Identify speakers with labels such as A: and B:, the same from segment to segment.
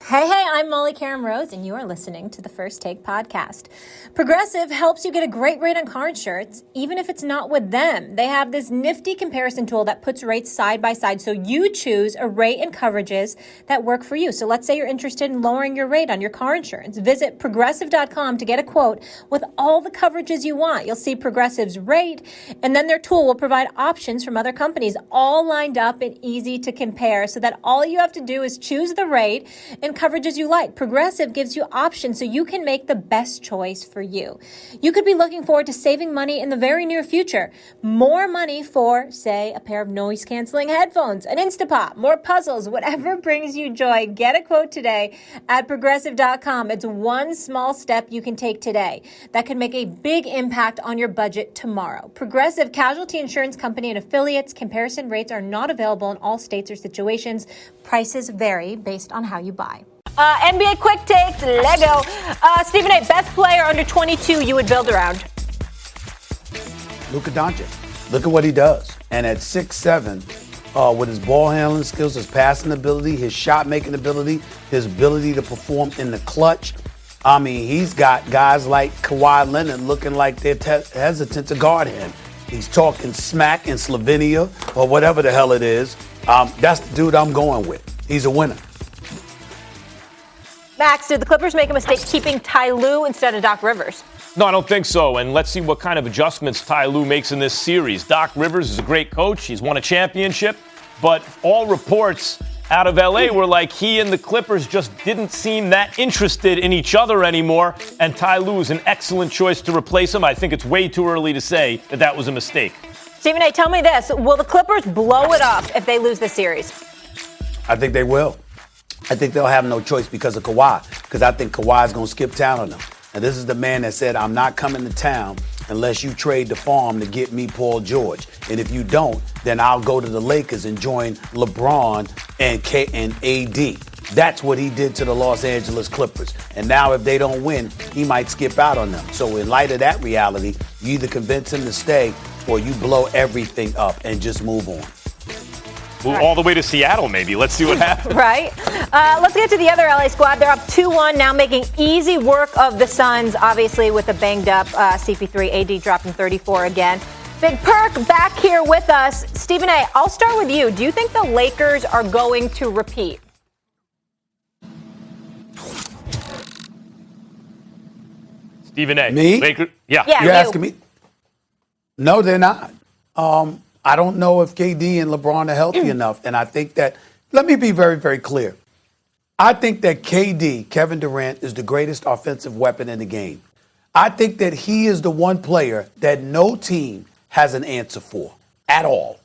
A: Hey, I'm Molly Karen Rose, and you are listening to the First Take podcast. Progressive helps you get a great rate on car insurance, even if it's not with them. They have this nifty comparison tool that puts rates side by side, so you choose a rate and coverages that work for you. So let's say you're interested in lowering your rate on your car insurance. Visit progressive.com to get a quote with all the coverages you want. You'll see Progressive's rate, and then their tool will provide options from other companies, all lined up and easy to compare, so that all you have to do is choose the rate and coverages you like. Progressive gives you options so you can make the best choice for you. You could be looking forward to saving money in the very near future. More money for, say, a pair of noise-canceling headphones, an Instapot, more puzzles, whatever brings you joy. Get a quote today at progressive.com. It's one small step you can take today that can make a big impact on your budget tomorrow. Progressive Casualty Insurance Company and affiliates. Comparison rates are not available in all states or situations. Prices vary based on how you buy. NBA quick takes, Lego. Stephen A., best player under 22 you would build around?
B: Luka Doncic. Look at what he does. And at 6'7", with his ball handling skills, his passing ability, his shot making ability, his ability to perform in the clutch. I mean, he's got guys like Kawhi Leonard looking like they're hesitant to guard him. He's talking smack in Slovenia or whatever the hell it is. That's the dude I'm going with. He's a winner.
A: Max, did the Clippers make a mistake keeping Ty Lue instead of Doc Rivers?
C: No, I don't think so. And let's see what kind of adjustments Ty Lue makes in this series. Doc Rivers is a great coach. He's won a championship. But all reports out of L.A. were like he and the Clippers just didn't seem that interested in each other anymore. And Ty Lue is an excellent choice to replace him. I think it's way too early to say that that was a mistake.
A: Stephen A., tell me this. Will the Clippers blow it up if they lose the series?
B: I think they will. I think they'll have no choice because of Kawhi, because I think Kawhi's going to skip town on them. And this is the man that said, I'm not coming to town unless you trade the farm to get me Paul George. And if you don't, then I'll go to the Lakers and join LeBron and AD. That's what he did to the Los Angeles Clippers. And now if they don't win, he might skip out on them. So in light of that reality, you either convince him to stay or you blow everything up and just move on.
C: All the way to Seattle, maybe. Let's see what happens.
A: Right. Let's get to the other LA squad. They're up 2-1, now making easy work of the Suns, obviously with a banged-up CP3. AD dropping 34 again. Big Perk back here with us. Stephen A., I'll start with you. Do you think the Lakers are going to repeat?
C: Stephen A.
B: Me?
C: Lakers? Yeah.
B: You're asking me? No, they're not. I don't know if KD and LeBron are healthy enough. And I think that, let me be very, very clear. I think that KD, Kevin Durant, is the greatest offensive weapon in the game. I think that he is the one player that no team has an answer for at all.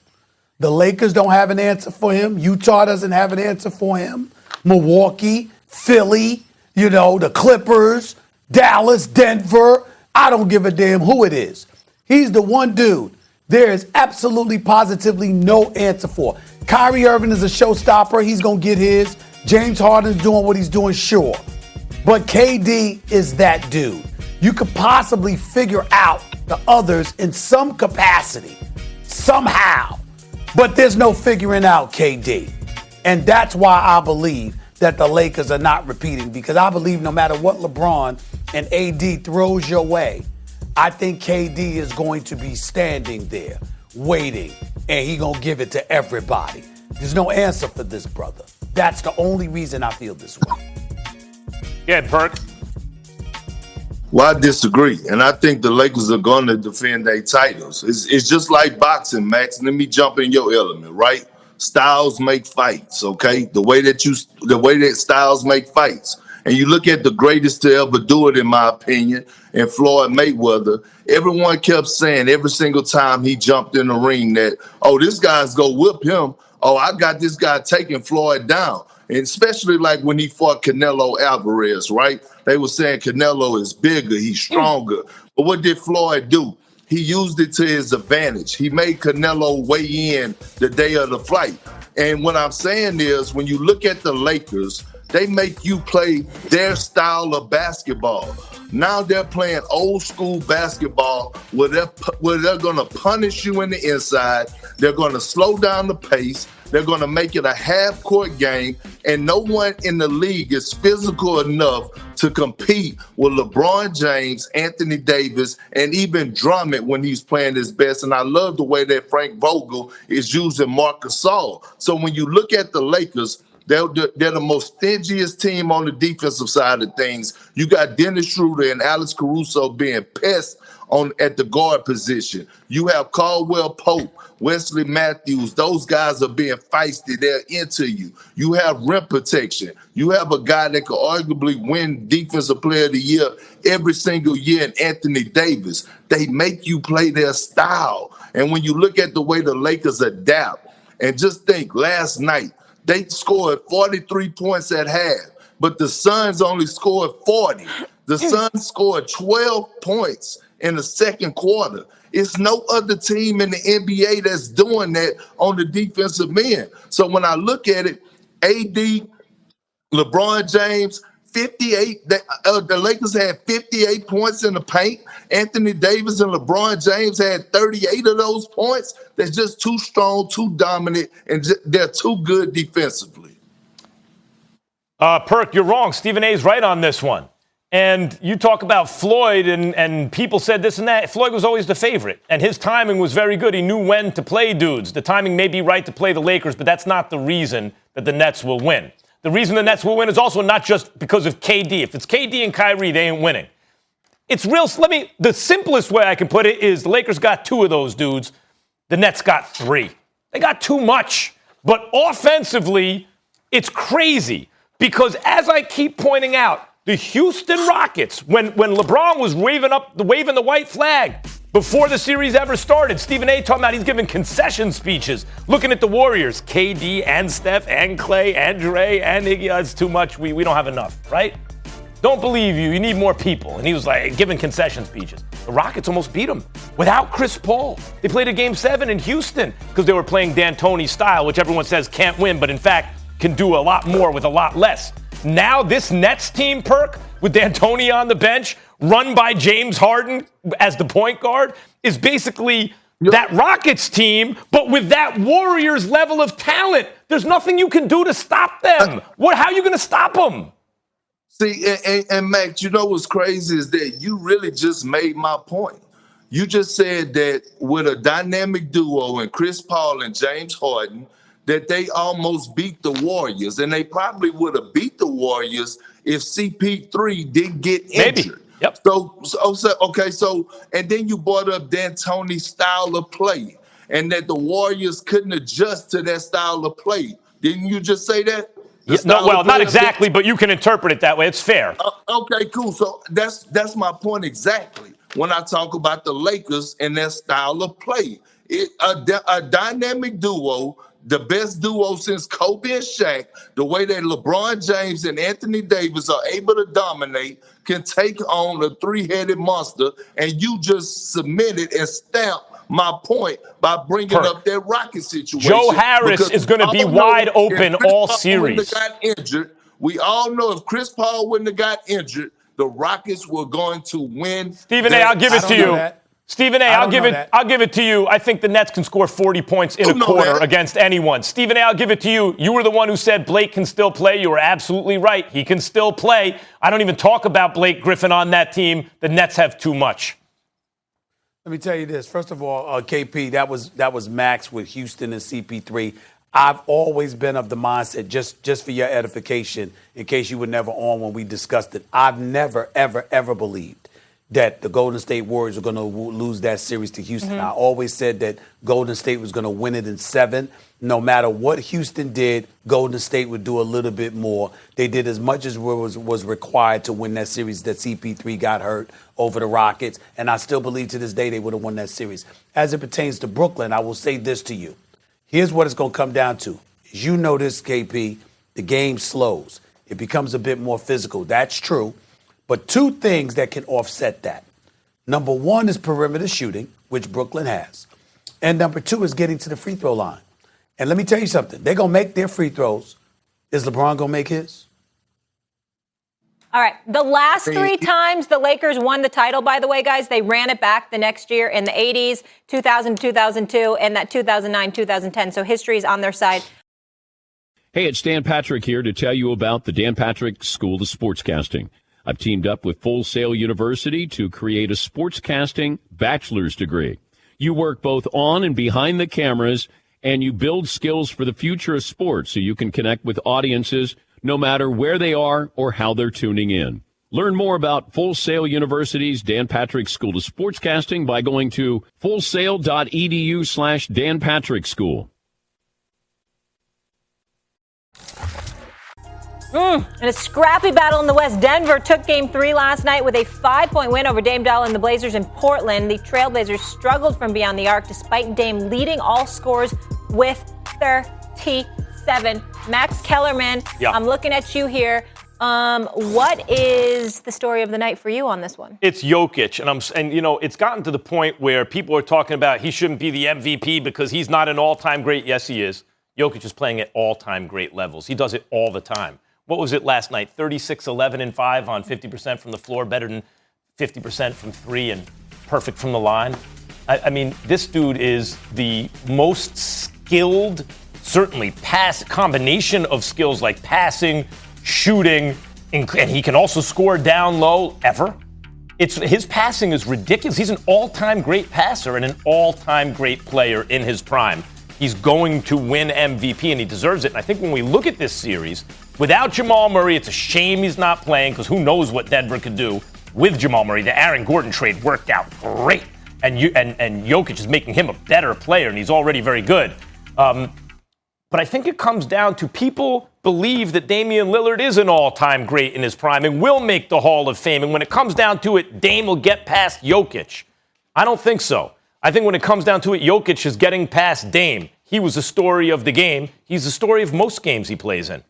B: The Lakers don't have an answer for him. Utah doesn't have an answer for him. Milwaukee, Philly, the Clippers, Dallas, Denver. I don't give a damn who it is. He's the one dude there is absolutely, positively no answer for. Kyrie Irving is a showstopper. He's going to get his. James Harden's doing what he's doing, sure. But KD is that dude. You could possibly figure out the others in some capacity, somehow. But there's no figuring out KD. And that's why I believe that the Lakers are not repeating, because I believe no matter what LeBron and AD throws your way, I think KD is going to be standing there, waiting, and he going to give it to everybody. There's no answer for this brother. That's the only reason I feel this way.
C: Yeah, Perk.
D: Well, I disagree, and I think the Lakers are going to defend their titles. It's just like boxing, Max. Let me jump in your element, right? Styles make fights, okay? The way that styles make fights. And you look at the greatest to ever do it, in my opinion, and Floyd Mayweather, everyone kept saying every single time he jumped in the ring that, oh, this guy's going to whip him. Oh, I got this guy taking Floyd down. And especially like when he fought Canelo Alvarez, right? They were saying Canelo is bigger, he's stronger. But what did Floyd do? He used it to his advantage. He made Canelo weigh in the day of the fight. And what I'm saying is, when you look at the Lakers, they make you play their style of basketball. Now they're playing old school basketball where they're going to punish you in the inside. They're going to slow down the pace. They're going to make it a half-court game, and no one in the league is physical enough to compete with LeBron James, Anthony Davis, and even Drummond when he's playing his best. And I love the way that Frank Vogel is using Marc Gasol. So when you look at the Lakers, they're the most stingiest team on the defensive side of things. You got Dennis Schroeder and Alex Caruso being pests at the guard position. You have Caldwell Pope, Wesley Matthews. Those guys are being feisty. They're into you. You have rim protection. You have a guy that could arguably win Defensive Player of the Year every single year in Anthony Davis. They make you play their style. And when you look at the way the Lakers adapt, and just think, last night, they scored 43 points at half, but the Suns only scored 40. The Suns scored 12 points in the second quarter. It's no other team in the NBA that's doing that on the defensive end. So when I look at it, AD, LeBron James, 58. The Lakers had 58 points in the paint. Anthony Davis and LeBron James had 38 of those points. They're just too strong, too dominant, and they're too good defensively.
C: Perk, you're wrong. Stephen A. is right on this one. And you talk about Floyd, and people said this and that. Floyd was always the favorite, and his timing was very good. He knew when to play dudes. The timing may be right to play the Lakers, but that's not the reason that the Nets will win. The reason the Nets will win is also not just because of KD. If it's KD and Kyrie, they ain't winning. It's real. The simplest way I can put it is the Lakers got 2 of those dudes. The Nets got 3. They got too much. But offensively, it's crazy because as I keep pointing out, the Houston Rockets, when LeBron was waving the white flag before the series ever started, Stephen A. talking about he's giving concession speeches, looking at the Warriors, KD and Steph and Clay and Dre and Iggy. It's too much. We don't have enough, right? Don't believe you. You need more people. And he was like giving concession speeches. The Rockets almost beat him without Chris Paul. They played a Game 7 in Houston because they were playing D'Antoni style, which everyone says can't win, but in fact can do a lot more with a lot less. Now this Nets team, Perk, with D'Antoni on the bench, run by James Harden as the point guard, is basically that Rockets team, but with that Warriors level of talent. There's nothing you can do to stop them. How are you going to stop them?
D: See, and Max, you know what's crazy is that you really just made my point. You just said that with a dynamic duo in Chris Paul and James Harden, that they almost beat the Warriors, and they probably would have beat the Warriors if CP3 didn't get injured.
C: Maybe. Yep.
D: So, and then you brought up D'Antoni's style of play, and that the Warriors couldn't adjust to that style of play. Didn't you just say that?
C: Not exactly, but you can interpret it that way. It's fair.
D: Okay, cool. So that's my point exactly when I talk about the Lakers and their style of play. A dynamic duo, the best duo since Kobe and Shaq, the way that LeBron James and Anthony Davis are able to dominate, can take on a 3-headed monster, and you just submitted and stamped my point by bringing up that Rocket situation.
C: Joe Harris is going to be wide open all series.
D: We all know if Chris Paul wouldn't have got injured, the Rockets were going to win.
C: Stephen A., I'll give it to you. Stephen A., I'll give it to you. I think the Nets can score 40 points in a quarter against anyone. Stephen A., I'll give it to you. You were the one who said Blake can still play. You were absolutely right. He can still play. I don't even talk about Blake Griffin on that team. The Nets have too much.
B: Let me tell you this. First of all, KP, that was Max with Houston and CP3. I've always been of the mindset, just for your edification, in case you were never on when we discussed it, I've never, ever, ever believed that the Golden State Warriors were going to lose that series to Houston. Mm-hmm. I always said that Golden State was going to win it in 7. No matter what Houston did, Golden State would do a little bit more. They did as much as was required to win that series that CP3 got hurt over the Rockets, and I still believe to this day they would have won that series. As it pertains to Brooklyn, I will say this to you. Here's what it's going to come down to. As you know this, KP, the game slows. It becomes a bit more physical. That's true. But 2 things that can offset that. Number 1 is perimeter shooting, which Brooklyn has. And number 2 is getting to the free throw line. And let me tell you something. They're going to make their free throws. Is LeBron going to make his?
A: All right. The last 3 times the Lakers won the title, by the way, guys, they ran it back the next year in the 80s, 2000, 2002, and that 2009, 2010. So history is on their side.
E: Hey, it's Dan Patrick here to tell you about the Dan Patrick School of Sportscasting. I've teamed up with Full Sail University to create a sportscasting bachelor's degree. You work both on and behind the cameras, and you build skills for the future of sports so you can connect with audiences no matter where they are or how they're tuning in. Learn more about Full Sail University's Dan Patrick School of Sportscasting by going to fullsail.edu/Dan Patrick School.
A: In a scrappy battle in the West, Denver took Game 3 last night with a 5-point win over Dame Doll and the Blazers in Portland. The Trailblazers struggled from beyond the arc despite Dame leading all scorers with 37. Max Kellerman, I'm looking at you here. What is the story of the night for you on this one?
C: It's Jokic, and it's gotten to the point where people are talking about he shouldn't be the MVP because he's not an all-time great. Yes, he is. Jokic is playing at all-time great levels. He does it all the time. What was it last night? 36, 11, and 5 on 50% from the floor, better than 50% from 3 and perfect from the line. I mean, this dude is the most skilled, certainly combination of skills like passing, shooting, and he can also score down low ever. His passing is ridiculous. He's an all-time great passer and an all-time great player in his prime. He's going to win MVP, and he deserves it. And I think when we look at this series, without Jamal Murray, it's a shame he's not playing because who knows what Denver could do with Jamal Murray. The Aaron Gordon trade worked out great, and Jokic is making him a better player, and he's already very good. But I think it comes down to people believe that Damian Lillard is an all-time great in his prime and will make the Hall of Fame. And when it comes down to it, Dame will get past Jokic. I don't think so. I think when it comes down to it, Jokic is getting past Dame. He was the story of the game. He's the story of most games he plays in.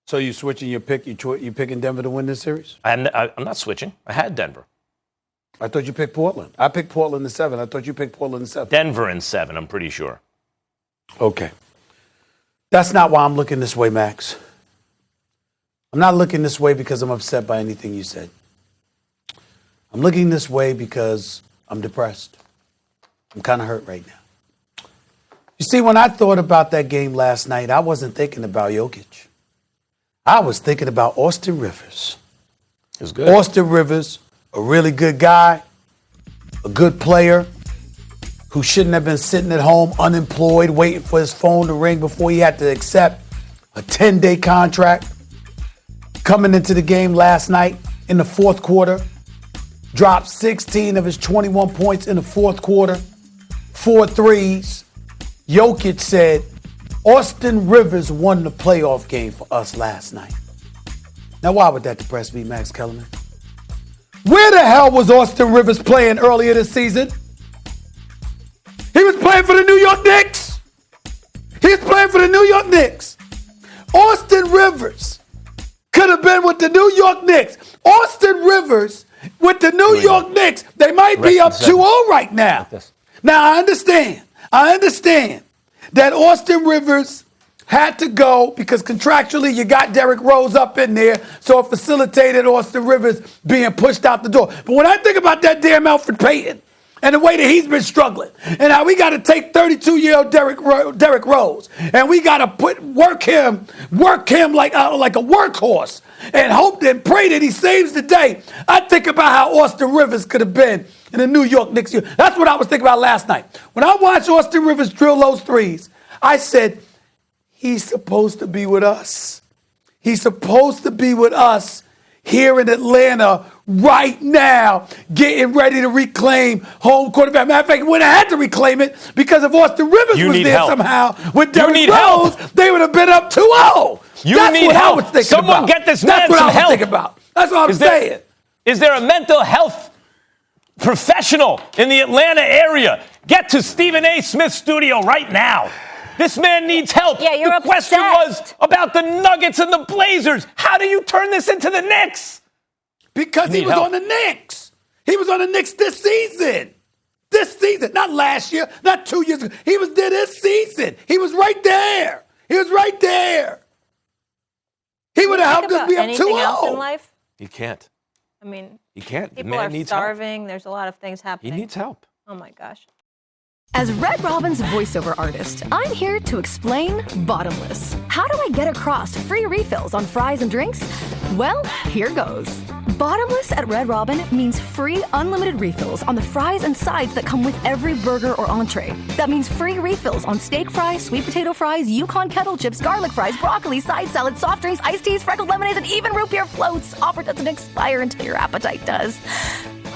B: So you switching your pick? You picking Denver to win this series?
C: I'm not switching. I had Denver.
B: I thought you picked Portland. I picked Portland in 7. I thought you picked Portland in 7.
C: Denver in 7, I'm pretty sure.
B: Okay. That's not why I'm looking this way, Max. I'm not looking this way because I'm upset by anything you said. I'm looking this way because I'm depressed. I'm kind of hurt right now. You see, when I thought about that game last night, I wasn't thinking about Jokic. I was thinking about Austin Rivers.
C: It was good.
B: Austin Rivers, a really good guy, a good player who shouldn't have been sitting at home unemployed, waiting for his phone to ring before he had to accept a 10-day contract. Coming into the game last night in the fourth quarter, dropped 16 of his 21 points in the fourth quarter, 4 threes. Jokic said, Austin Rivers won the playoff game for us last night. Now, why would that depress me, Max Kellerman? Where the hell was Austin Rivers playing earlier this season? He was playing for the New York Knicks. He was playing for the New York Knicks. Austin Rivers could have been with the New York Knicks. Austin Rivers with the New York Knicks. They might be up 2-0 right now. Now, I understand that Austin Rivers had to go because contractually you got Derrick Rose up in there, so it facilitated Austin Rivers being pushed out the door. But when I think about that damn Alfred Payton and the way that he's been struggling, and how we got to take 32-year-old Derrick Rose, and we got to work him like a workhorse, and hope and pray that he saves the day. I think about how Austin Rivers could have been in the New York Knicks. That's what I was thinking about last night. When I watched Austin Rivers drill those threes, I said, he's supposed to be with us. He's supposed to be with us here in Atlanta right now, getting ready to reclaim home court advantage. Matter of fact, he would have had to reclaim it because if Austin Rivers was there somehow with Derrick Rose, they would have been up 2-0.
C: That's what I was thinking about. Someone get this man some help. That's what I was thinking
B: about. That's what I'm saying.
C: Is there a mental health professional in the Atlanta area? Get to Stephen A. Smith's studio right now. This man needs help.
A: Yeah, you're
C: the question was about the Nuggets and the Blazers. How do you turn this into the Knicks?
B: Because he was on the Knicks. He was on the Knicks this season. This season. Not last year, not 2 years ago. He was there this season. He was right there. He was right there. He would have helped us be up 2-0.
A: Anything else in life?
C: He can't.
A: I mean,
C: he can't.
A: People are starving. There's a lot of things happening.
C: He needs help.
A: Oh, my gosh.
F: As Red Robin's voiceover artist, I'm here to explain Bottomless. How do I get across free refills on fries and drinks? Well, here goes. Bottomless at Red Robin means free unlimited refills on the fries and sides that come with every burger or entree. That means free refills on steak fries, sweet potato fries, Yukon kettle chips, garlic fries, broccoli, side salad, soft drinks, iced teas, freckled lemonades, and even root beer floats. Offer doesn't expire until your appetite does.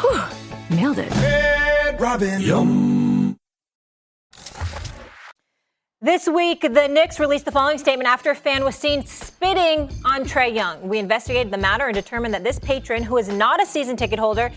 F: Whew, nailed it.
G: Red Robin. Yum.
A: This week, the Knicks released the following statement after a fan was seen spitting on Trae Young. We investigated the matter and determined that this patron, who is not a season ticket holder,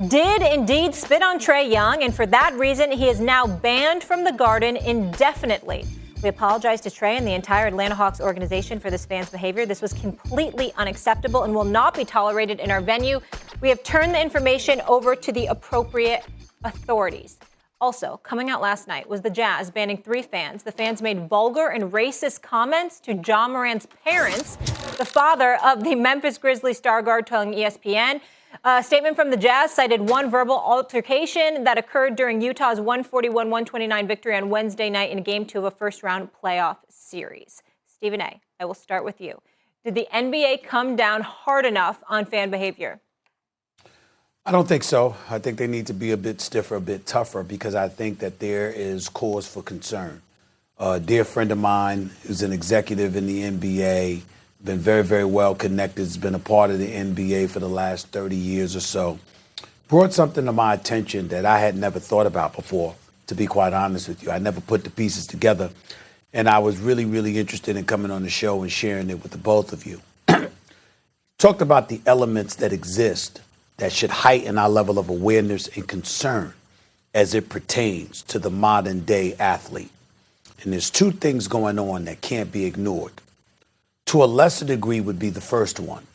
A: did indeed spit on Trae Young, and for that reason, he is now banned from the Garden indefinitely. We apologize to Trae and the entire Atlanta Hawks organization for this fan's behavior. This was completely unacceptable and will not be tolerated in our venue. We have turned the information over to the appropriate authorities. Also, coming out last night was the Jazz banning 3 fans. The fans made vulgar and racist comments to Ja Morant's parents, the father of the Memphis Grizzlies star guard, telling ESPN. A statement from the Jazz cited one verbal altercation that occurred during Utah's 141-129 victory on Wednesday night in Game 2 of a first-round playoff series. Stephen A., I will start with you. Did the NBA come down hard enough on fan behavior?
B: I don't think so. I think they need to be a bit stiffer, a bit tougher, because I think that there is cause for concern. A dear friend of mine who's an executive in the NBA, been very, very well connected, has been a part of the NBA for the last 30 years or so, brought something to my attention that I had never thought about before, to be quite honest with you. I never put the pieces together, and I was really, really interested in coming on the show and sharing it with the both of you. Talked about the elements that exist that should heighten our level of awareness and concern as it pertains to the modern day athlete. And there's 2 things going on that can't be ignored. To a lesser degree would be the first one,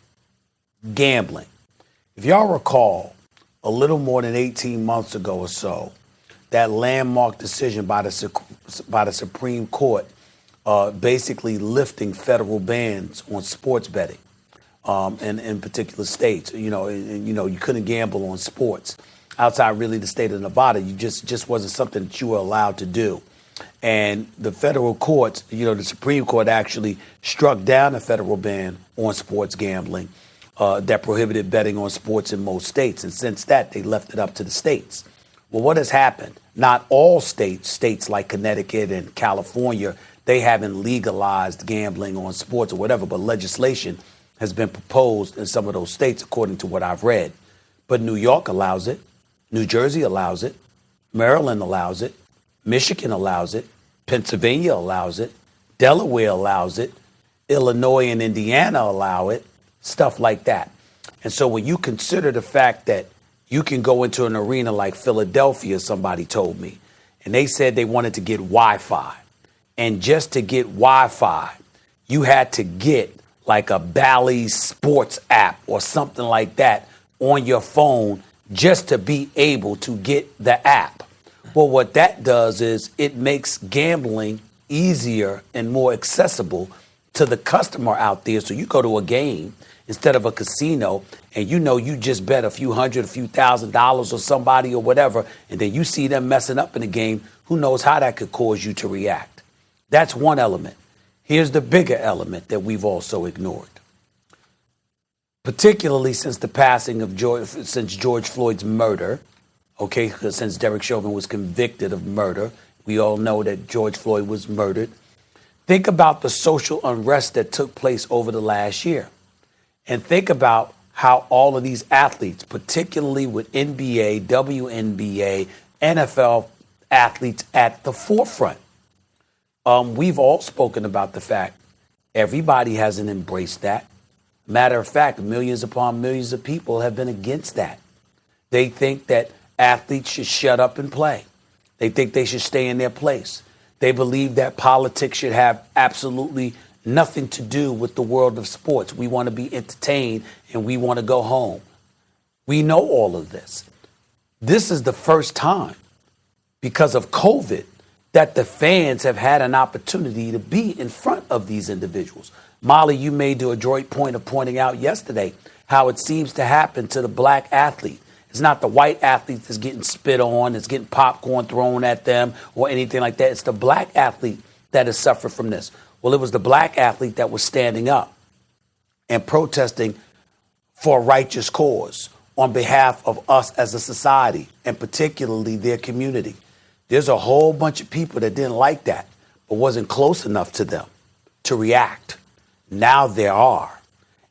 B: gambling. If y'all recall, a little more than 18 months ago or so, that landmark decision by the Supreme Court basically lifting federal bans on sports betting. In particular states, you couldn't gamble on sports outside really the state of Nevada. You just wasn't something that you were allowed to do. And the federal courts, the Supreme Court actually struck down a federal ban on sports gambling that prohibited betting on sports in most states. And since that, they left it up to the states. Well, what has happened? Not all states like Connecticut and California, they haven't legalized gambling on sports or whatever, but legislation has been proposed in some of those states, according to what I've read. But New York allows it. New Jersey allows it. Maryland allows it. Michigan allows it. Pennsylvania allows it. Delaware allows it. Illinois and Indiana allow it. Stuff like that. And so when you consider the fact that you can go into an arena like Philadelphia, somebody told me, and they said they wanted to get Wi-Fi. And just to get Wi-Fi, you had to get like a Bally's sports app or something like that on your phone just to be able to get the app. Well, what that does is it makes gambling easier and more accessible to the customer out there. So you go to a game instead of a casino and you just bet a few hundred, a few $1,000s or somebody or whatever, and then you see them messing up in the game, who knows how that could cause you to react. That's one element. Here's the bigger element that we've also ignored. Particularly since the passing of George Floyd's murder, since Derek Chauvin was convicted of murder, we all know that George Floyd was murdered. Think about the social unrest that took place over the last year. And think about how all of these athletes, particularly with NBA, WNBA, NFL athletes at the forefront. We've all spoken about the fact everybody hasn't embraced that. Matter of fact, millions upon millions of people have been against that. They think that athletes should shut up and play. They think they should stay in their place. They believe that politics should have absolutely nothing to do with the world of sports. We want to be entertained and we want to go home. We know all of this. This is the first time, because of COVID, that the fans have had an opportunity to be in front of these individuals. Molly, you made the adroit point of pointing out yesterday how it seems to happen to the black athlete. It's not the white athlete that's getting spit on, that's getting popcorn thrown at them or anything like that. It's the black athlete that has suffered from this. Well, it was the black athlete that was standing up and protesting for a righteous cause on behalf of us as a society, and particularly their community. There's a whole bunch of people that didn't like that, but wasn't close enough to them to react. Now there are.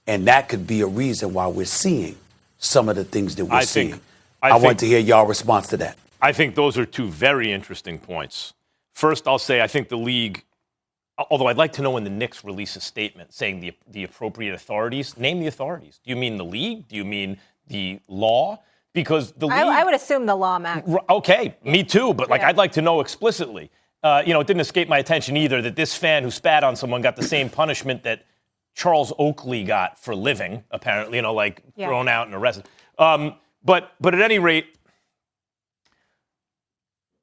B: And that could be a reason why we're seeing some of the things that we're seeing. I want to hear y'all response to that.
C: I think those are two very interesting points. First, I'll say I think the league, although I'd like to know when the Knicks release a statement saying the appropriate authorities. Name the authorities. Do you mean the league? Do you mean the law? Because the league...
A: I would assume the law, Max.
C: Okay, me too, but I'd like to know explicitly. It didn't escape my attention either that this fan who spat on someone got the same punishment that Charles Oakley got for living, apparently, thrown out and arrested. But at any rate,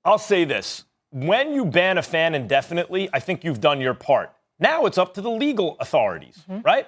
C: I'll say this. When you ban a fan indefinitely, I think you've done your part. Now it's up to the legal authorities, right?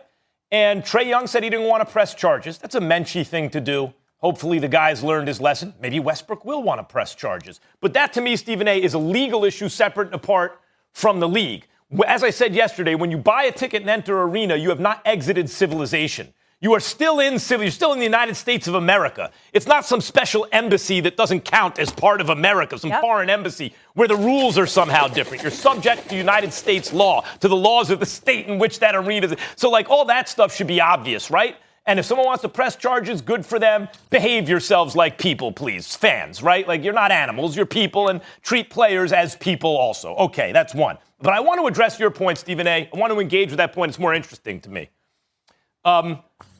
C: And Trae Young said he didn't want to press charges. That's a menschy thing to do. Hopefully the guy's learned his lesson. Maybe Westbrook will want to press charges. But that, to me, Stephen A., is a legal issue separate and apart from the league. As I said yesterday, when you buy a ticket and enter arena, you have not exited civilization. You are still you're still in the United States of America. It's not some special embassy that doesn't count as part of America, some foreign embassy where the rules are somehow different. You're subject to United States law, to the laws of the state in which that arena is. So, all that stuff should be obvious, right? And if someone wants to press charges, good for them. Behave yourselves like people, please. Fans, right? You're not animals, you're people, and treat players as people also. Okay, that's one. But I want to address your point, Stephen A. I want to engage with that point. It's more interesting to me.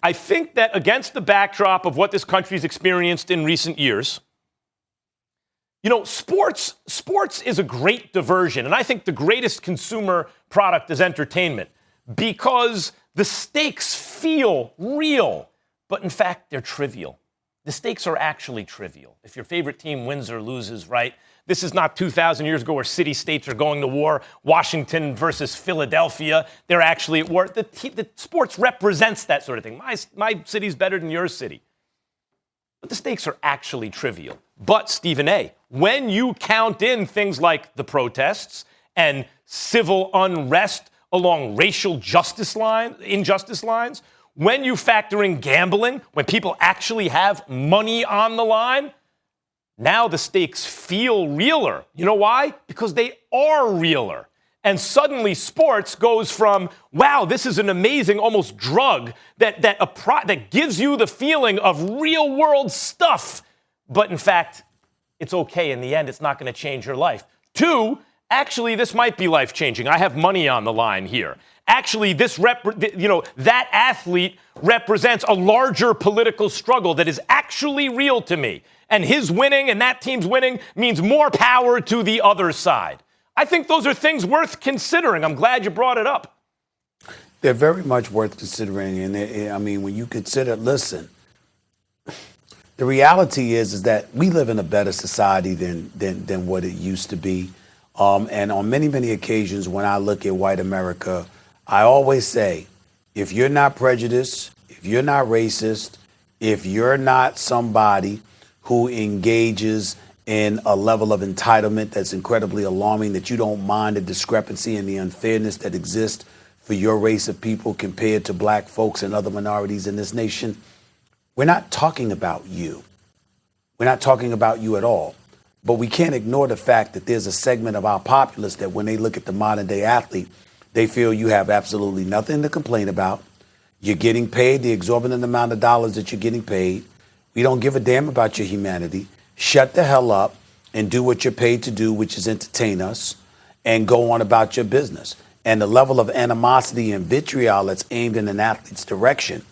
C: I think that against the backdrop of what this country's experienced in recent years, sports is a great diversion. And I think the greatest consumer product is entertainment because the stakes feel real, but in fact, they're trivial. The stakes are actually trivial. If your favorite team wins or loses, right? This is not 2,000 years ago where city-states are going to war. Washington versus Philadelphia, they're actually at war. The sports represents that sort of thing. My city's better than your city. But the stakes are actually trivial. But, Stephen A., when you count in things like the protests and civil unrest along racial injustice lines, when you factor in gambling, when people actually have money on the line, now the stakes feel realer. You know why? Because they are realer. And suddenly sports goes from, wow, this is an amazing almost drug that gives you the feeling of real world stuff. But in fact, it's okay. In the end, it's not going to change your life. Two, actually, this might be life changing. I have money on the line here. Actually, that athlete represents a larger political struggle that is actually real to me. And his winning and that team's winning means more power to the other side. I think those are things worth considering. I'm glad you brought it up.
B: They're very much worth considering. And when you consider, listen, the reality is that we live in a better society than what it used to be. And on many, many occasions when I look at white America, I always say, if you're not prejudiced, if you're not racist, if you're not somebody who engages in a level of entitlement that's incredibly alarming, that you don't mind the discrepancy and the unfairness that exists for your race of people compared to black folks and other minorities in this nation, we're not talking about you. We're not talking about you at all. But we can't ignore the fact that there's a segment of our populace that when they look at the modern day athlete, they feel you have absolutely nothing to complain about. You're getting paid the exorbitant amount of dollars that you're getting paid. We don't give a damn about your humanity. Shut the hell up and do what you're paid to do, which is entertain us, and go on about your business. And the level of animosity and vitriol that's aimed in an athlete's direction,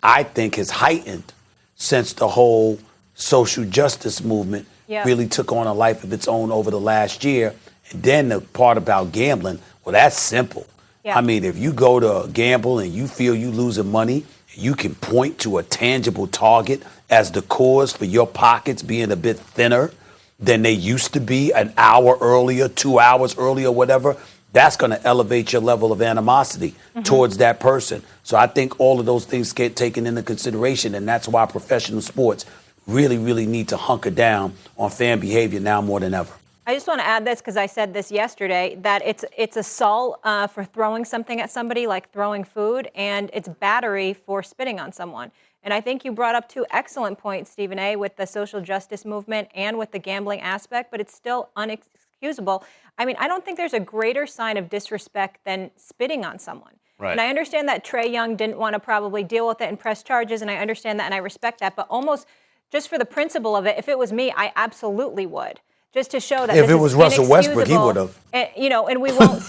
B: I think, has heightened since the whole social justice movement really took on a life of its own over the last year. And then the part about gambling, well, that's simple. Yeah. I mean, if you go to gamble and you feel you losing money, you can point to a tangible target as the cause for your pockets being a bit thinner than they used to be an hour earlier, 2 hours earlier, whatever. That's going to elevate your level of animosity towards that person. So I think all of those things get taken into consideration, and that's why professional sports really, really need to hunker down on fan behavior now more than ever.
A: I just want to add this because I said this yesterday, that it's assault for throwing something at somebody, like throwing food, and it's battery for spitting on someone. And I think you brought up two excellent points, Stephen A., with the social justice movement and with the gambling aspect, but it's still unexcusable. I mean, I don't think there's a greater sign of disrespect than spitting on someone.
C: Right.
A: And I understand that Trae Young didn't want to probably deal with it and press charges, and I understand that and I respect that, but almost just for the principle of it, if it was me, I absolutely would. Just to show that
B: if
A: this
B: it was
A: is
B: Russell Westbrook, he would have.
A: And, and we won't,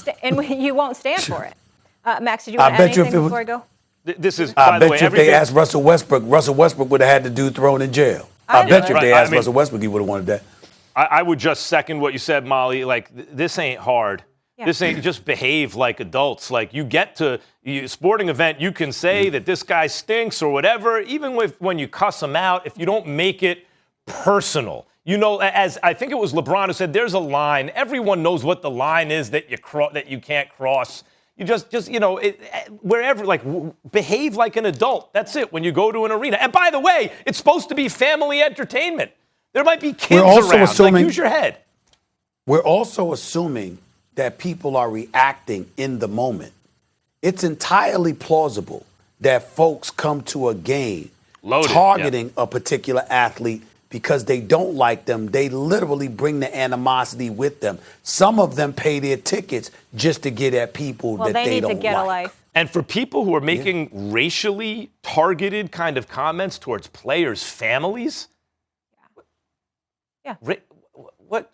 A: you won't stand for it. Max, did you want to add anything before I go?
C: This is,
B: I
C: by the
B: bet
C: way,
B: you if they asked Russell Westbrook would have had the dude thrown in jail. I bet you if they asked Russell Westbrook, he would have wanted that.
C: I would just second what you said, Molly. Like, this ain't hard. Yeah. This ain't, just behave like adults. Like, you get to sporting event, you can say that this guy stinks or whatever, even when you cuss him out, if you don't make it personal. You know, as I think it was LeBron who said, there's a line. Everyone knows what the line is that you can't cross. You just wherever, like, behave like an adult. That's it when you go to an arena. And by the way, it's supposed to be family entertainment. There might be kids around. Like, use your head.
B: We're also assuming that people are reacting in the moment. It's entirely plausible that folks come to a game targeting a particular athlete because they don't like them. They literally bring the animosity with them. Some of them pay their tickets just to get at people that they don't like. Well, they need to get a life.
C: And for people who are making racially targeted kind of comments towards players' families, what?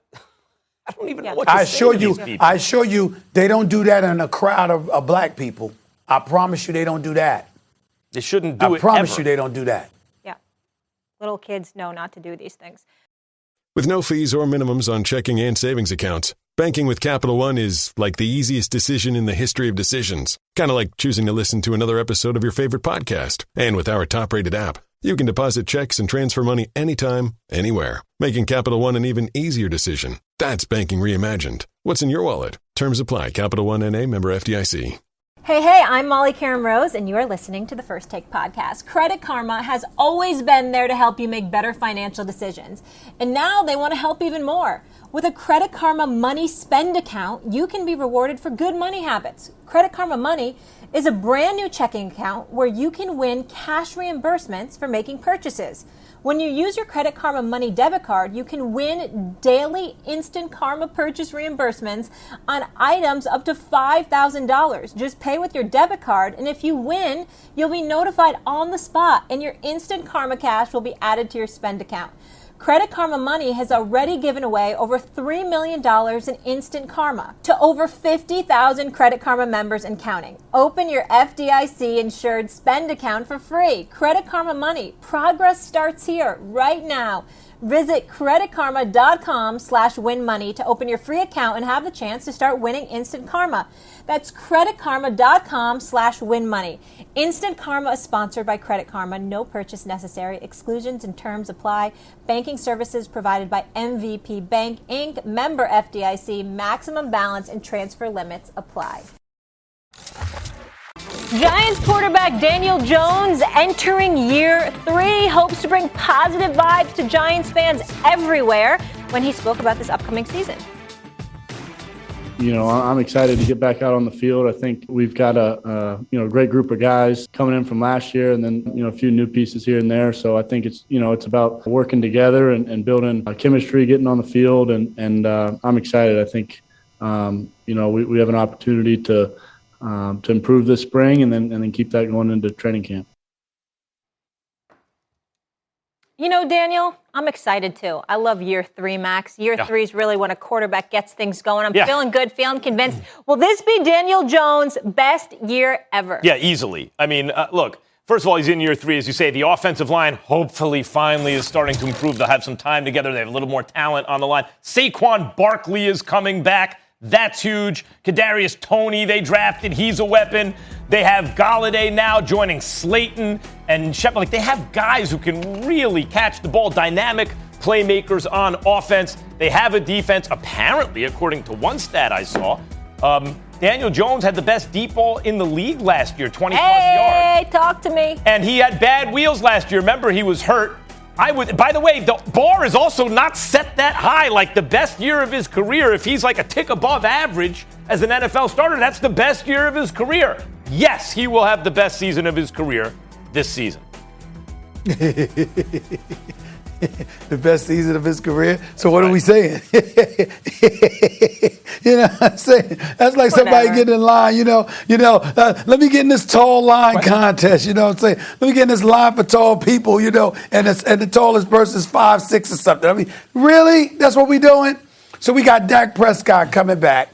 C: I don't even know what to say to these people.
B: I assure you, they don't do that in a crowd of black people. I promise you they don't do that.
C: They shouldn't do it
B: I promise you they don't do that.
A: Little kids know not to do these things.
H: With no fees or minimums on checking and savings accounts, banking with Capital One is like the easiest decision in the history of decisions. Kind of like choosing to listen to another episode of your favorite podcast. And with our top-rated app, you can deposit checks and transfer money anytime, anywhere, making Capital One an even easier decision. That's banking reimagined. What's in your wallet? Terms apply. Capital One N.A., member FDIC.
A: Hey, I'm Molly Karen Rose, and you are listening to the First Take podcast. Credit Karma has always been there to help you make better financial decisions. And now they want to help even more. With a Credit Karma Money Spend account, you can be rewarded for good money habits. Credit Karma Money is a brand new checking account where you can win cash reimbursements for making purchases. When you use your Credit Karma Money debit card, you can win daily instant Karma purchase reimbursements on items up to $5,000. Just pay with your debit card, and if you win, you'll be notified on the spot, and your instant Karma cash will be added to your spend account. Credit Karma Money has already given away over $3 million in instant karma to over 50,000 Credit Karma members and counting. Open your FDIC-insured spend account for free. Credit Karma Money. Progress starts here, right now. Visit creditkarma.com/winmoney to open your free account and have the chance to start winning instant karma. That's creditkarma.com/winmoney. Instant Karma is sponsored by Credit Karma. No purchase necessary. Exclusions and terms apply. Banking services provided by MVP Bank, Inc., member FDIC. Maximum balance and transfer limits apply. Giants quarterback Daniel Jones entering year 3 hopes to bring positive vibes to Giants fans everywhere when he spoke about this upcoming season.
I: You know, I'm excited to get back out on the field. I think we've got a great group of guys coming in from last year, and then a few new pieces here and there. So I think it's about working together and building chemistry, getting on the field, and I'm excited. I think we have an opportunity to improve this spring and then keep that going into training camp.
A: You know, Daniel, I'm excited too. I love year 3, Max. Year 3 is really when a quarterback gets things going. I'm feeling good, feeling convinced. Will this be Daniel Jones' best year ever?
C: Yeah, easily. I mean, look, first of all, he's in year 3, as you say. The offensive line hopefully finally is starting to improve. They'll have some time together. They have a little more talent on the line. Saquon Barkley is coming back. That's huge. Kadarius Toney, they drafted. He's a weapon. They have Galladay now joining Slayton and Shepard. Like, they have guys who can really catch the ball, dynamic playmakers on offense. They have a defense. Apparently, according to one stat I saw, Daniel Jones had the best deep ball in the league last year, 20-plus yards.
A: Hey, talk to me.
C: And he had bad wheels last year. Remember, he was hurt. I would. By the way, the bar is also not set that high. Like the best year of his career, if he's like a tick above average as an NFL starter, that's the best year of his career. Yes, he will have the best season of his career this season.
B: The best season of his career. So what are we saying? You know what I'm saying? That's like somebody getting in line, let me get in this tall line contest, you know what I'm saying? Let me get in this line for tall people, and the tallest person's 5'6" or something. I mean, really? That's what we doing? So we got Dak Prescott coming back.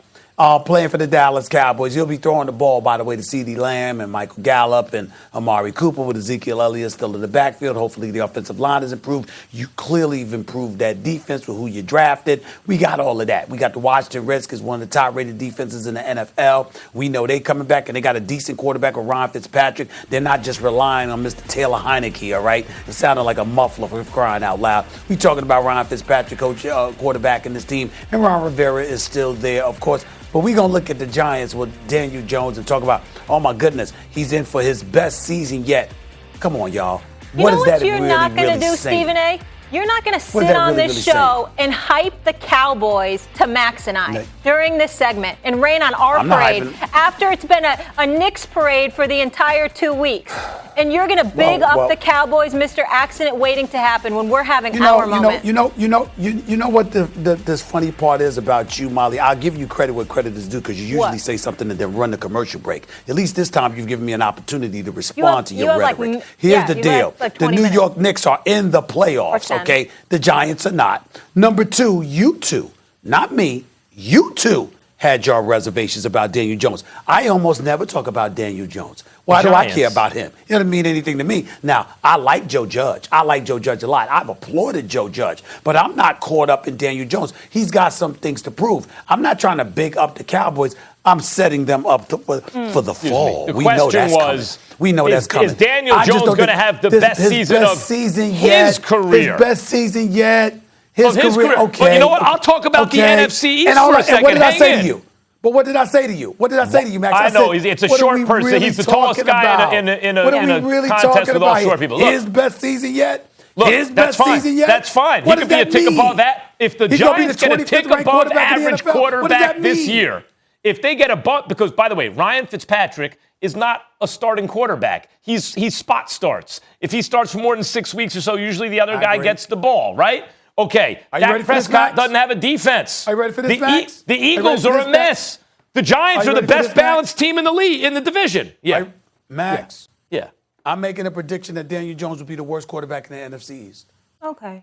B: Playing for the Dallas Cowboys. He'll be throwing the ball, by the way, to CeeDee Lamb and Michael Gallup and Amari Cooper with Ezekiel Elliott still in the backfield. Hopefully the offensive line has improved. You clearly have improved that defense with who you drafted. We got all of that. We got the Washington Redskins, one of the top-rated defenses in the NFL. We know they coming back, and they got a decent quarterback with Ryan Fitzpatrick. They're not just relying on Mr. Taylor Heineke, all right? It sounded like a muffler for crying out loud. We talking about Ryan Fitzpatrick, quarterback in this team, and Ron Rivera is still there, of course. But we're going to look at the Giants with Daniel Jones and talk about, oh, my goodness, he's in for his best season yet. Come on, y'all.
A: What is that you're not going to do, Stephen A? You're not going to sit on this show and hype the Cowboys to Max and I during this segment and rain on our parade after it's been a Knicks parade for the entire 2 weeks. And you're going to big up the Cowboys, Mr. Accident waiting to happen when we're having our moment.
B: You know what this funny part is about you, Molly? I'll give you credit where credit is due because you usually say something and then run the commercial break. At least this time you've given me an opportunity to respond to your rhetoric. Here's the deal. The New York Knicks are in the playoffs, okay? The Giants are not. Number two, you two, not me, you two had your reservations about Daniel Jones. I almost never talk about Daniel Jones. Why do I care about him? It doesn't mean anything to me. Now, I like Joe Judge. I like Joe Judge a lot. I've applauded Joe Judge, but I'm not caught up in Daniel Jones. He's got some things to prove. I'm not trying to big up the Cowboys. I'm setting them up for the fall.
C: The question was,
B: we know that's coming.
C: Is Daniel Jones going to have the best season of his career?
B: His best season yet. His career. Okay.
C: Well, you know what? I'll talk about the NFC East for a second.
B: And what did I say to you? But what did I say to you? What did I say to you, Max?
C: I know it's a short person. Really He's the tallest guy in a contest with all short people.
B: Look, his best season yet?
C: Look,
B: his best season yet?
C: That's fine. He could be a tick above that. If the Giants get a tick above average quarterback this year, if they get a bump, because, by the way, Ryan Fitzpatrick is not a starting quarterback. He's spot starts. If he starts for more than 6 weeks or so, usually the other guy gets the ball, right? Okay, Dak Prescott doesn't have a defense.
B: Are you ready for this, Max?
C: The Eagles are a mess. The Giants are the best balanced team in the league, in the division. Yeah.
B: Max.
C: Yeah.
B: I'm making a prediction that Daniel Jones will be the worst quarterback in the NFC East.
A: Okay.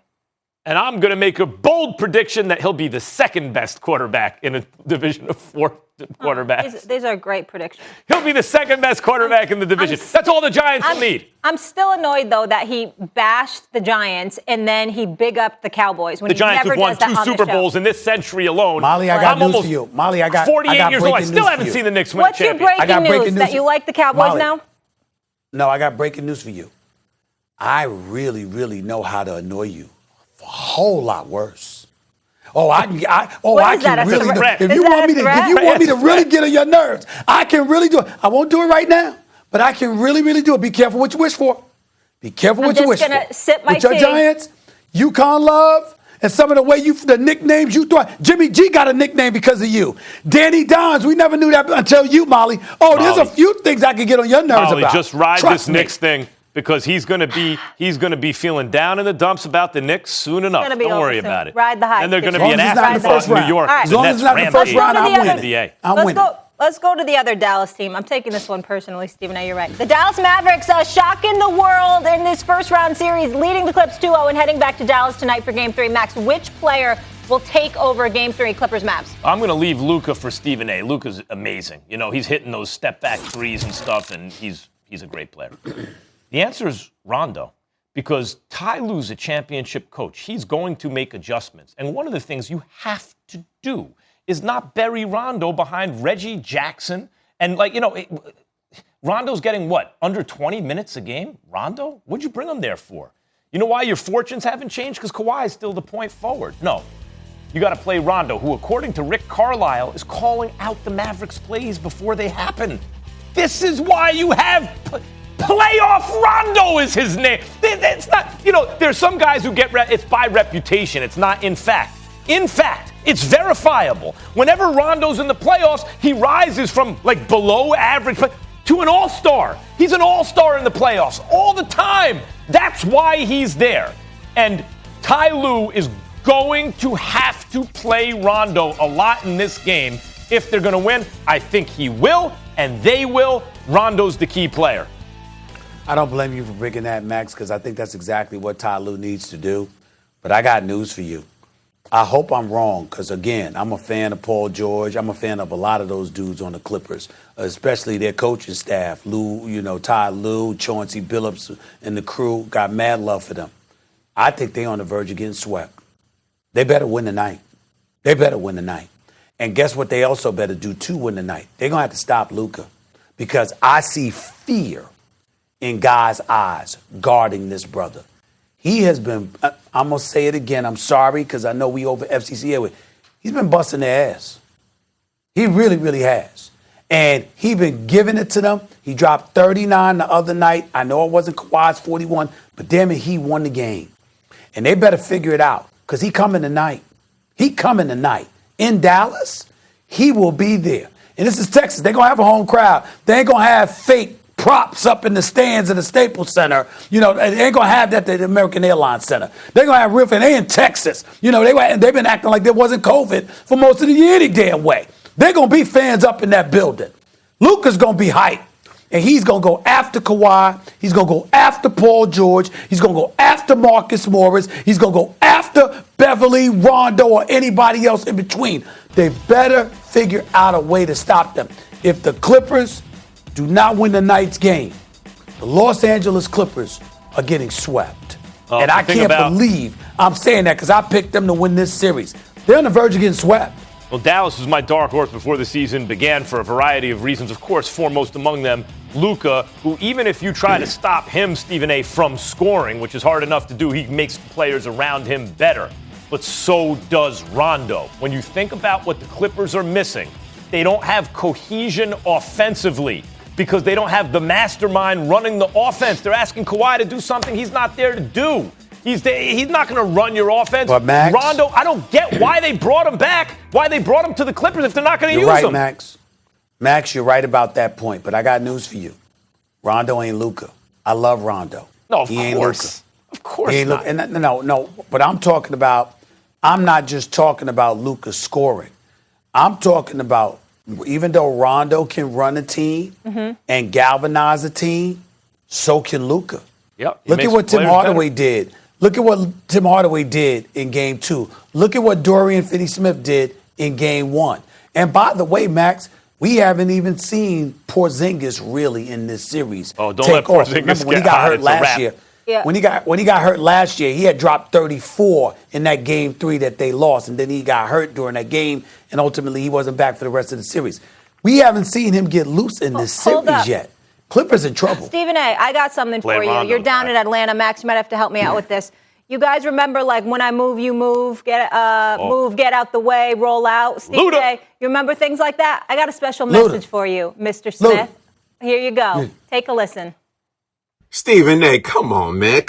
C: And I'm going to make a bold prediction that he'll be the second best quarterback in a division of 4 quarterbacks.
A: These are great predictions.
C: He'll be the second best quarterback in the division. That's all the Giants will need.
A: I'm still annoyed, though, that he bashed the Giants and then he big up the Cowboys. When
C: the Giants
A: have
C: won 2 Super Bowls in this century alone.
B: Molly, I got news for you. Molly, I got
C: 48 years old. I still haven't seen the Knicks win a championship.
A: What's your breaking news? That you like the Cowboys now?
B: No, I got breaking news for you. I really, really know how to annoy you. A whole lot worse. I can really do it. If you want me to really get on your nerves, I can really do it. I won't do it right now, but I can really, really do it. Be careful what you wish for. Be careful what you wish for.
A: I'm just gonna sip my
B: tea. With your Giants, UConn love, and some of the nicknames you thought. Jimmy G got a nickname because of you. Danny Dons, we never knew that until you, Molly. There's a few things I can get on your nerves about.
C: Just ride this Knicks thing. Because he's going to be feeling down in the dumps about the Knicks soon enough. Don't worry about it.
A: Ride the hype.
C: And they're going to be an afterthought in New York.
B: As long as it's not the first round, I'm winning.
A: Let's go to the other Dallas team. I'm taking this one personally, Stephen A. You're right. The Dallas Mavericks shocking the world in this first round series, leading the Clips 2-0 and heading back to Dallas tonight for Game 3. Max, which player will take over Game 3 Clippers-Mavs?
C: I'm going to leave Luka for Stephen A. Luka's amazing. He's hitting those step-back threes and stuff, and he's a great player. The answer is Rondo, because Ty Lue's a championship coach. He's going to make adjustments. And one of the things you have to do is not bury Rondo behind Reggie Jackson. And, Rondo's getting under 20 minutes a game? Rondo? What'd you bring him there for? You know why your fortunes haven't changed? Because Kawhi is still the point forward. No. You got to play Rondo, who, according to Rick Carlisle, is calling out the Mavericks' plays before they happen. This is why you have... Playoff Rondo is his name. It's not. There's some guys who get it's by reputation. It's not in fact. In fact, it's verifiable. Whenever Rondo's in the playoffs, he rises from below average to an all-star. He's an all-star in the playoffs all the time. That's why he's there. And Ty Lue is going to have to play Rondo a lot in this game if they're going to win. I think he will, and they will. Rondo's the key player.
B: I don't blame you for bringing that, Max, because I think that's exactly what Ty Lue needs to do. But I got news for you. I hope I'm wrong, because, again, I'm a fan of Paul George. I'm a fan of a lot of those dudes on the Clippers, especially their coaching staff. Ty Lue, Chauncey Billups, and the crew got mad love for them. I think they're on the verge of getting swept. They better win tonight. They better win tonight. And guess what they also better do to win tonight? They're going to have to stop Luka, because I see fear in guys' eyes guarding this brother. He has been, I'm going to say it again, I'm sorry, because I know we over FCC anyway. He's been busting their ass. He really, really has. And he been giving it to them. He dropped 39 the other night. I know it wasn't Kawhi's 41, but damn it, he won the game. And they better figure it out, because he coming tonight. He coming tonight. In Dallas, he will be there. And this is Texas. They're going to have a home crowd. They ain't going to have fake props up in the stands at the Staples Center. They ain't going to have that at the American Airlines Center. They're going to have real fans. They in Texas. They've been acting like there wasn't COVID for most of the year any damn way. They're going to be fans up in that building. Luka's going to be hyped. And he's going to go after Kawhi. He's going to go after Paul George. He's going to go after Marcus Morris. He's going to go after Beverly, Rondo, or anybody else in between. They better figure out a way to stop them. If the Clippers do not win tonight's game, the Los Angeles Clippers are getting swept. And I can't believe I'm saying that, because I picked them to win this series. They're on the verge of getting swept.
C: Well, Dallas was my dark horse before the season began for a variety of reasons. Of course, foremost among them, Luka, who even if you try to stop him, Stephen A., from scoring, which is hard enough to do, he makes players around him better. But so does Rondo. When you think about what the Clippers are missing, they don't have cohesion offensively because they don't have the mastermind running the offense. They're asking Kawhi to do something he's not there to do. He's not going to run your offense.
B: But Max,
C: Rondo, I don't get why they brought him back, why they brought him to the Clippers if they're not going to use
B: him.
C: him.
B: You're right, Max. Max, you're right about that point, but I got news for you. Rondo ain't Luka. I love Rondo.
C: No,
B: he ain't Luka.
C: Of course not.
B: No, but I'm not just talking about Luka scoring. I'm talking about, even though Rondo can run a team and galvanize a team, so can Luka.
C: Yep,
B: Look at what Tim Hardaway did. Look at what Tim Hardaway did in Game 2. Look at what Dorian Finney-Smith did in Game 1. And by the way, Max, we haven't even seen Porzingis really in this series.
C: Oh, don't let Porzingis
B: Remember when
C: get
B: he got
C: hot,
B: hurt
C: it's a
B: last
C: wrap.
B: year?
A: Yeah.
B: When he got hurt last year, he had dropped 34 in that Game 3 that they lost, and then he got hurt during that game, and ultimately he wasn't back for the rest of the series. We haven't seen him get loose in this series yet. Clippers in trouble.
A: Stephen A., I got something for you. You're down in Atlanta. Max, you might have to help me out with this. You guys remember, when I move, you move, get out the way, roll out. Stephen A., you remember things like that? I got a special message for you, Mr. Smith. Here you go. Take a listen.
J: Stephen A., come on, man.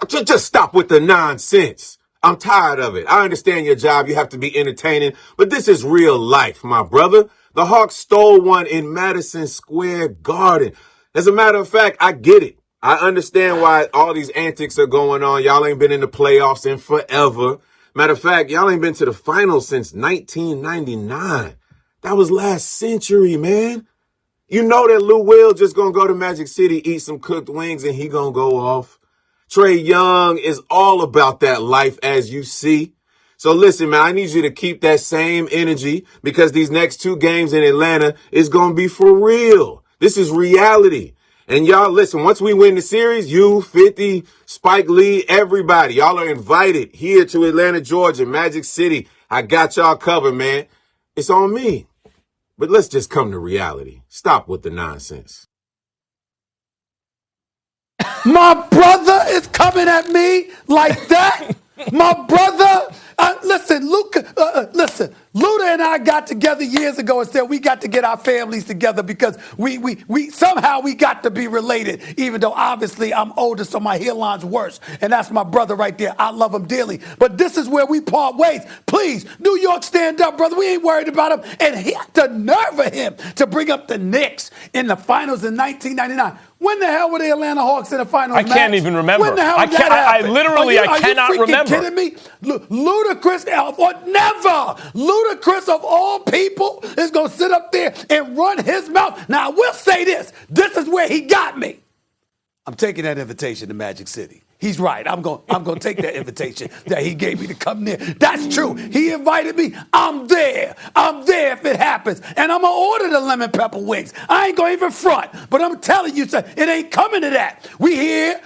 J: Just stop with the nonsense. I'm tired of it. I understand your job. You have to be entertaining, but this is real life, my brother. The Hawks stole one in Madison Square Garden. As a matter of fact, I get it. I understand why all these antics are going on. Y'all ain't been in the playoffs in forever. Matter of fact, y'all ain't been to the finals since 1999. That was last century, man. You know that Lou Will just gonna go to Magic City, eat some cooked wings, and he gonna go off. Trae Young is all about that life, as you see. So listen, man, I need you to keep that same energy, because these next 2 games in Atlanta is gonna be for real. This is reality. And y'all, listen, once we win the series, you, 50, Spike Lee, everybody, y'all are invited here to Atlanta, Georgia, Magic City. I got y'all covered, man. It's on me. But let's just come to reality. Stop with the nonsense.
B: My brother is coming at me like that? My brother, listen, Luda and I got together years ago and said we got to get our families together because we somehow we got to be related, even though obviously I'm older, so my hairline's worse. And that's my brother right there. I love him dearly. But this is where we part ways. Please, New York, stand up, brother. We ain't worried about him. And he had the nerve of him to bring up the Knicks in the finals in 1999. When the hell were the Atlanta Hawks in the finals?
C: I can't even remember.
B: When the hell did that
C: I
B: happen?
C: literally cannot remember.
B: Are you freaking kidding me? Ludacris, never. Ludacris of all people is going to sit up there and run his mouth. Now, I will say this. This is where he got me. I'm taking that invitation to Magic City. He's right. I'm going to take that invitation that he gave me to come there. That's true. He invited me. I'm there. I'm there if it happens. And I'm going to order the lemon pepper wings. I ain't going to even front. But I'm telling you, son, it ain't coming to that. We here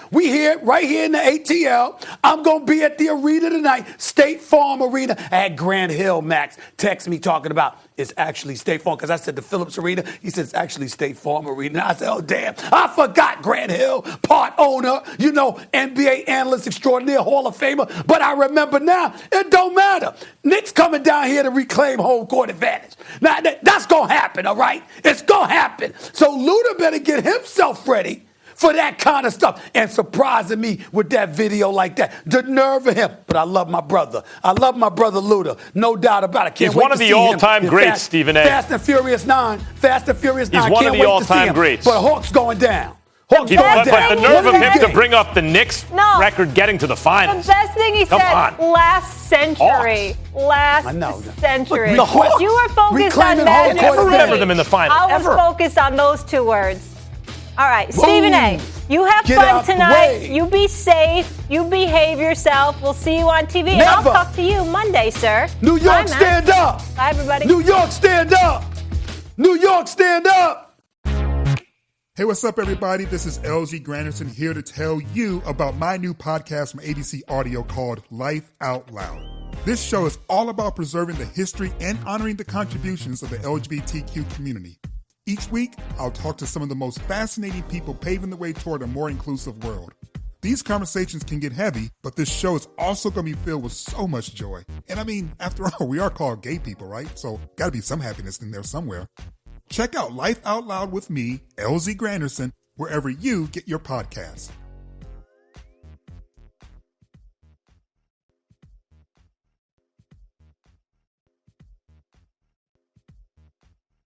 B: right here in the ATL. I'm going to be at the arena tonight, State Farm Arena at Grand Hill. Max text me talking about it's actually State Farm, because I said the Phillips Arena. He says it's actually State Farm Arena. I said, oh, damn, I forgot Grand Hill, part owner, NBA analyst extraordinaire, Hall of Famer. But I remember now, it don't matter. Knicks coming down here to reclaim home court advantage. Now, that's going to happen, all right? It's going to happen. So Luda better get himself ready for that kind of stuff and surprising me with that video like that. The nerve of him. But I love my brother. I love my brother Luda. No doubt about it. Can't
C: He's
B: wait
C: one of
B: to
C: the
B: see
C: all-time
B: him
C: greats, Stephen A.
B: Fast and Furious 9. Fast and Furious 9.
C: He's one of
B: Can't
C: the
B: wait to see
C: all-time
B: him.
C: greats.
B: But Hawks going down. Hawks going
C: But
B: down.
C: the nerve of
B: What
C: him
B: do
C: to bring up the Knicks record getting to the finals.
K: The best thing he
C: Come
K: said
C: on.
K: last century.
B: I know.
K: Century.
B: The Hawks
K: You were focused on
B: reclaiming home
K: Magic
B: court
C: Never
K: City.
C: remember them in the finals.
K: I was
C: Ever.
K: focused on those two words. All right, Stephen A., you have
B: Get
K: fun
B: out the
K: tonight.
B: way.
K: You be safe. You behave yourself. We'll see you on TV. And I'll
B: Never.
K: talk to you Monday, sir.
B: New
K: Bye,
B: York,
K: man.
B: stand up.
K: Bye, everybody.
B: New York, stand up. New York, stand up.
L: Hey, what's up, everybody? This is LG Granderson here to tell you about my new podcast from ABC Audio called Life Out Loud. This show is all about preserving the history and honoring the contributions of the LGBTQ community. Each week, I'll talk to some of the most fascinating people paving the way toward a more inclusive world. These conversations can get heavy, but this show is also going to be filled with so much joy. And I mean, after all, we are called gay people, right? So got to be some happiness in there somewhere. Check out Life Out Loud with me, LZ Granderson, wherever you get your podcasts.